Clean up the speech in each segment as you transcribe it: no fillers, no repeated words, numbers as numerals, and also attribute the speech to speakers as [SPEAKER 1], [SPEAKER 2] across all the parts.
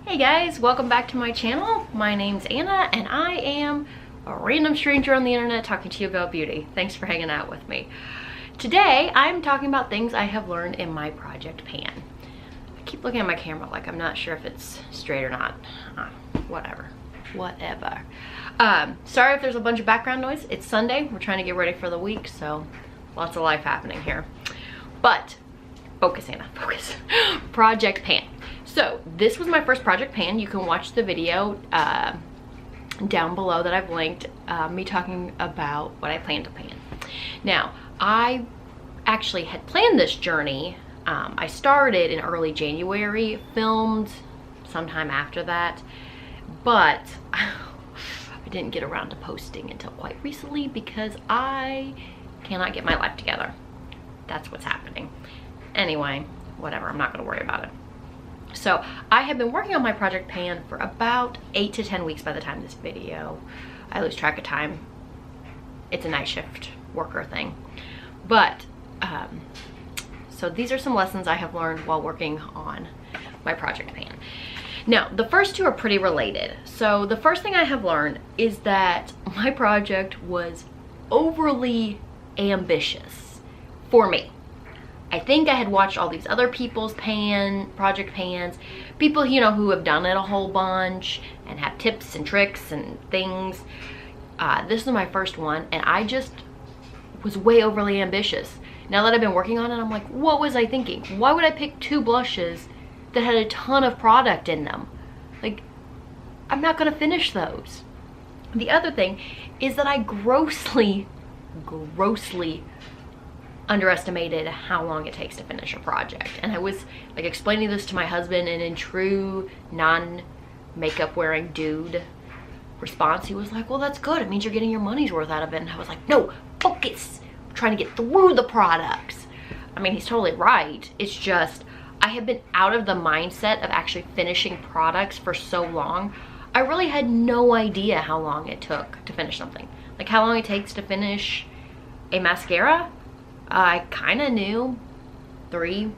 [SPEAKER 1] Hey guys, welcome back to my channel. My name's Anna and I am a random stranger on the internet talking to you about beauty. Thanks for hanging out with me. Today I'm talking about things I have learned in my project pan. I keep looking at my camera like I'm not sure if it's straight or not. Whatever. Sorry if there's a bunch of background noise. It's Sunday. We're trying to get ready for the week, so lots of life happening here. But focus, Anna, focus. Project pan. So this was my first project pan. You can watch the video down below that I've linked, me talking about what I plan to pan. Now, I actually had planned this journey. I started in early January, filmed sometime after that, but I didn't get around to posting until quite recently because I cannot get my life together. That's what's happening. Anyway, whatever, I'm not gonna worry about it. So I have been working on my project pan for about 8 to 10 weeks by the time this video. I lose track of time. It's a night shift worker thing. But, so these are some lessons I have learned while working on my project pan. Now, the first two are pretty related. So the first thing I have learned is that my project was overly ambitious for me. I think I had watched all these other people's project pans, people, you know, who have done it a whole bunch and have tips and tricks and things. This was my first one and I just was way overly ambitious. Now that I've been working on it, I'm like, what was I thinking? Why would I pick 2 blushes that had a ton of product in them? Like, I'm not gonna finish those. The other thing is that I grossly underestimated how long it takes to finish a project. And I was like explaining this to my husband, and in true non-makeup wearing dude response, he was like, well, that's good. It means you're getting your money's worth out of it. And I was like, no, focus. I'm trying to get through the products. I mean, he's totally right. It's just, I have been out of the mindset of actually finishing products for so long. I really had no idea how long it took to finish something. Like how long it takes to finish a mascara. I kind of knew 3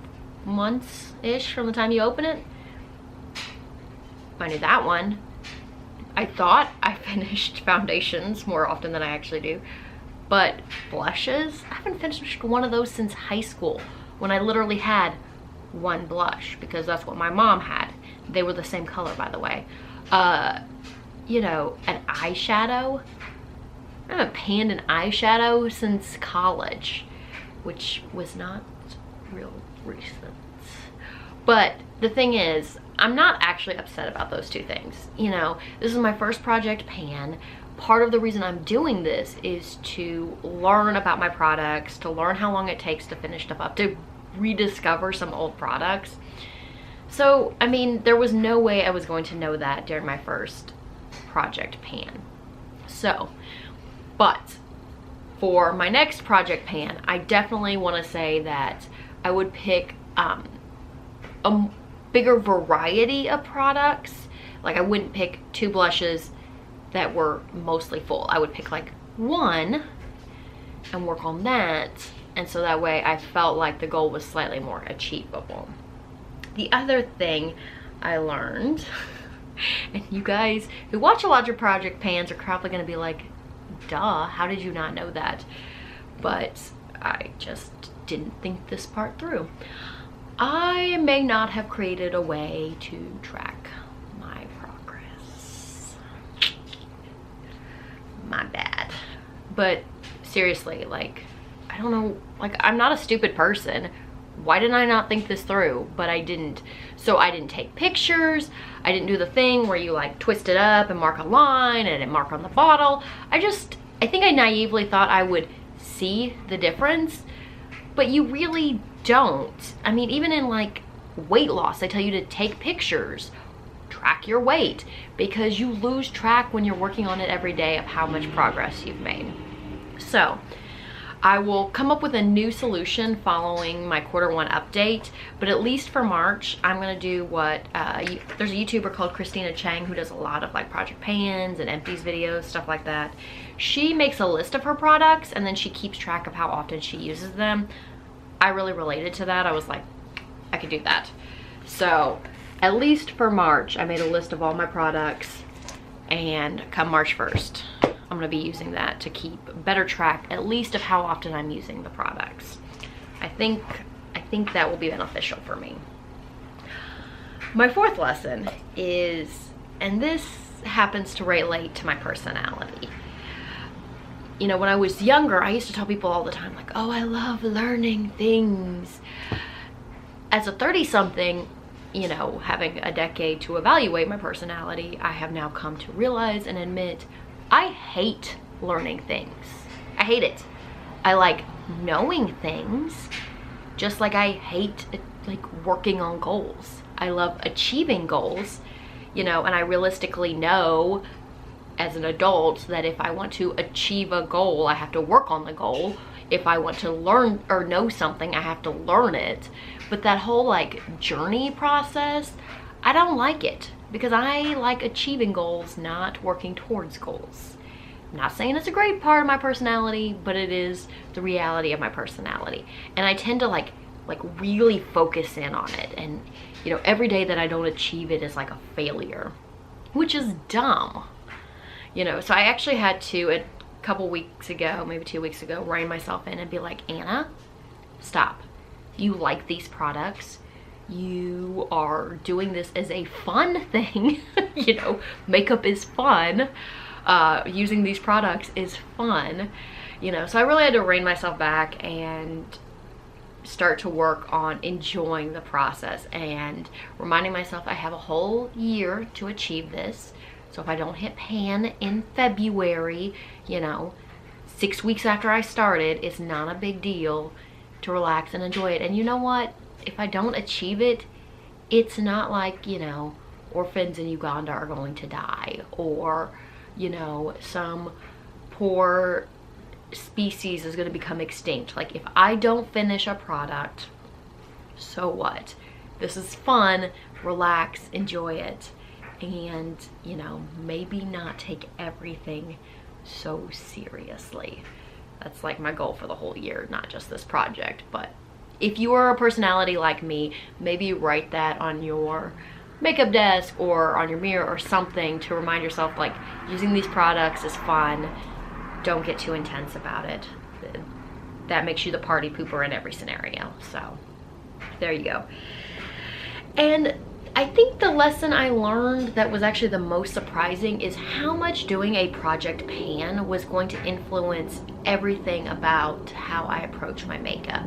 [SPEAKER 1] months-ish from the time you open it. I knew that one. I thought I finished foundations more often than I actually do. But blushes, I haven't finished one of those since high school when I literally had 1 blush because that's what my mom had. They were the same color, by the way. You know, an eyeshadow. I haven't panned an eyeshadow since college, which was not real recent. But the thing is, I'm not actually upset about those 2 things. You know, this is my first project pan. Part of the reason I'm doing this is to learn about my products, to learn how long it takes to finish stuff up, to rediscover some old products. So, I mean, there was no way I was going to know that during my first project pan. So, but for my next project pan, I definitely want to say that I would pick a bigger variety of products. Like I wouldn't pick 2 blushes that were mostly full. I would pick like 1 and work on that. And so that way I felt like the goal was slightly more achievable. The other thing I learned, and you guys who watch a lot of project pans are probably going to be like, duh, how did you not know that? But I just didn't think this part through. I may not have created a way to track my progress. My bad. But seriously, like, I don't know, like, I'm not a stupid person. Why didn't I not think this through? But I didn't. So I didn't take pictures. I didn't do the thing where you like twist it up and mark a line and then mark on the bottle. I think I naively thought I would see the difference, but you really don't. I mean, even in like weight loss, they tell you to take pictures, track your weight, because you lose track when you're working on it every day of how much progress you've made. So I will come up with a new solution following my Q1 update, but at least for March, I'm gonna do what, there's a YouTuber called Christina Chang who does a lot of like project pans and empties videos, stuff like that. She makes a list of her products and then she keeps track of how often she uses them. I really related to that. I was like, I could do that. So at least for March, I made a list of all my products, and come March 1st, I'm gonna be using that to keep better track, at least of how often I'm using the products. I think that will be beneficial for me. My fourth lesson is, and this happens to relate to my personality. You know, when I was younger, I used to tell people all the time, like, oh, I love learning things. As a 30-something, you know, having a decade to evaluate my personality, I have now come to realize and admit I hate learning things. I hate it. I like knowing things, just like I hate like working on goals. I love achieving goals, you know, and I realistically know as an adult that if I want to achieve a goal, I have to work on the goal. If I want to learn or know something, I have to learn it. But that whole like journey process, I don't like it, because I like achieving goals, not working towards goals. I'm not saying it's a great part of my personality, but it is the reality of my personality. And I tend to like really focus in on it. And you know, every day that I don't achieve it is like a failure, which is dumb. You know, so I actually had to, a couple weeks ago, maybe 2 weeks ago, rein myself in and be like, Anna, stop. You like these products. You are doing this as a fun thing. You know, makeup is fun. Using these products is fun. You know, so I really had to rein myself back and start to work on enjoying the process and reminding myself I have a whole year to achieve this. So if I don't hit pan in February, you know, 6 weeks after I started, it's not a big deal to relax and enjoy it. And you know what? If I don't achieve it, it's not like, you know, orphans in Uganda are going to die, or, you know, some poor species is going to become extinct. Like, if I don't finish a product, so what? This is fun, relax, enjoy it. And, you know, maybe not take everything so seriously. That's like my goal for the whole year, not just this project. But if you are a personality like me, maybe write that on your makeup desk or on your mirror or something to remind yourself, like, using these products is fun. Don't get too intense about it. That makes you the party pooper in every scenario. So there you go. And I think the lesson I learned that was actually the most surprising is how much doing a project pan was going to influence everything about how I approach my makeup.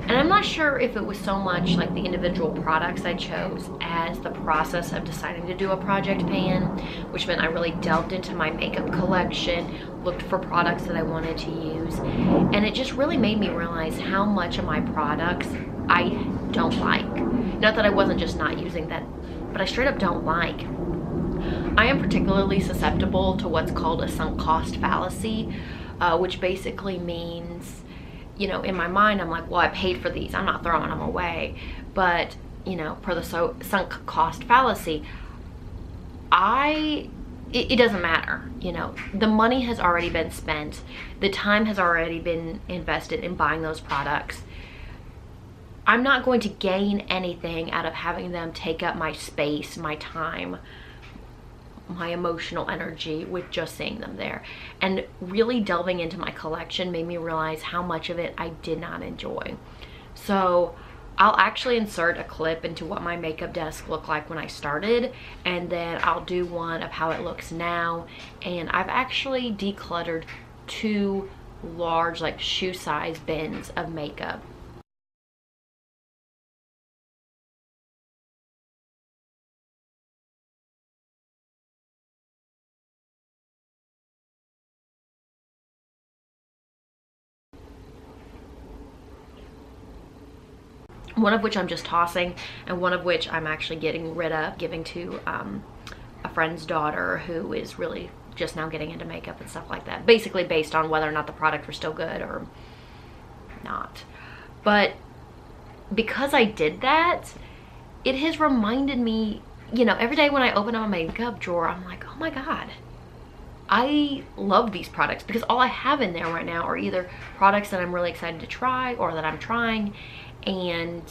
[SPEAKER 1] And I'm not sure if it was so much like the individual products I chose as the process of deciding to do a project pan, which meant I really delved into my makeup collection, looked for products that I wanted to use, and it just really made me realize how much of my products I don't like. Not that I wasn't just not using that, but I straight up don't like. I am particularly susceptible to what's called a sunk cost fallacy, which basically means, you know, in my mind, I'm like, well, I paid for these, I'm not throwing them away. But, you know, per the sunk cost fallacy, it doesn't matter. You know, the money has already been spent. The time has already been invested in buying those products. I'm not going to gain anything out of having them take up my space, my time, my emotional energy with just seeing them there. And really delving into my collection made me realize how much of it I did not enjoy. So I'll actually insert a clip into what my makeup desk looked like when I started, and then I'll do one of how it looks now. And I've actually decluttered 2 large, like, shoe size bins of makeup. One of which I'm just tossing, and one of which I'm actually getting rid of, giving to a friend's daughter who is really just now getting into makeup and stuff like that. Basically based on whether or not the products were still good or not. But because I did that, it has reminded me, you know, every day when I open up my makeup drawer, I'm like, oh my God, I love these products, because all I have in there right now are either products that I'm really excited to try or that I'm trying, and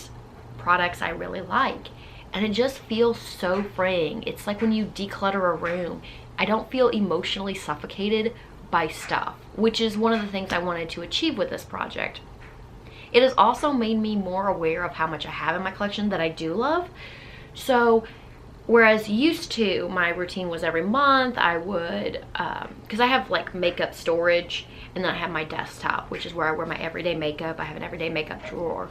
[SPEAKER 1] products I really like. and it just feels so freeing. It's like when you declutter a room, I don't feel emotionally suffocated by stuff, which is one of the things I wanted to achieve with this project. It has also made me more aware of how much I have in my collection that I do love. So whereas used to, my routine was every month I would, because I have like makeup storage, and then I have my desktop, which is where I wear my everyday makeup. I have an everyday makeup drawer.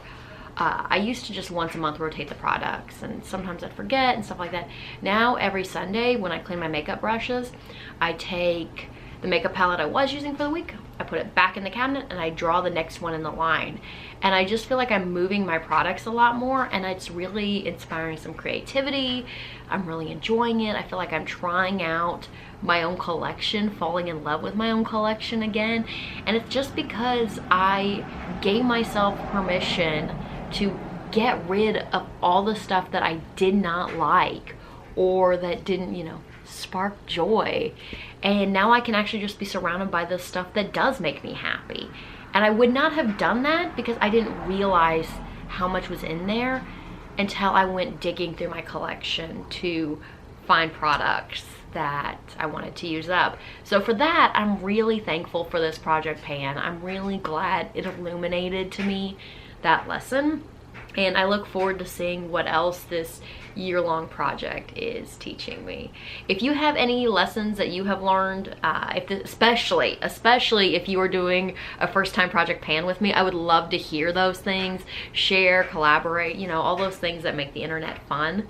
[SPEAKER 1] I used to just once a month rotate the products, and sometimes I'd forget and stuff like that. Now every Sunday when I clean my makeup brushes, I take the makeup palette I was using for the week, I put it back in the cabinet, and I draw the next one in the line. And I just feel like I'm moving my products a lot more, and it's really inspiring some creativity. I'm really enjoying it. I feel like I'm trying out my own collection, falling in love with my own collection again. And it's just because I gave myself permission to get rid of all the stuff that I did not like, or that didn't, you know, spark joy. And now I can actually just be surrounded by the stuff that does make me happy. And I would not have done that because I didn't realize how much was in there until I went digging through my collection to find products that I wanted to use up. So for that, I'm really thankful for this project pan. I'm really glad it illuminated to me that lesson. And I look forward to seeing what else this year-long project is teaching me. If you have any lessons that you have learned, especially if you are doing a first-time project pan with me, I would love to hear those things. Share, collaborate, you know, all those things that make the internet fun.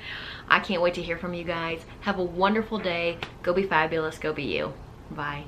[SPEAKER 1] I can't wait to hear from you guys. Have a wonderful day. Go be fabulous. Go be you. Bye.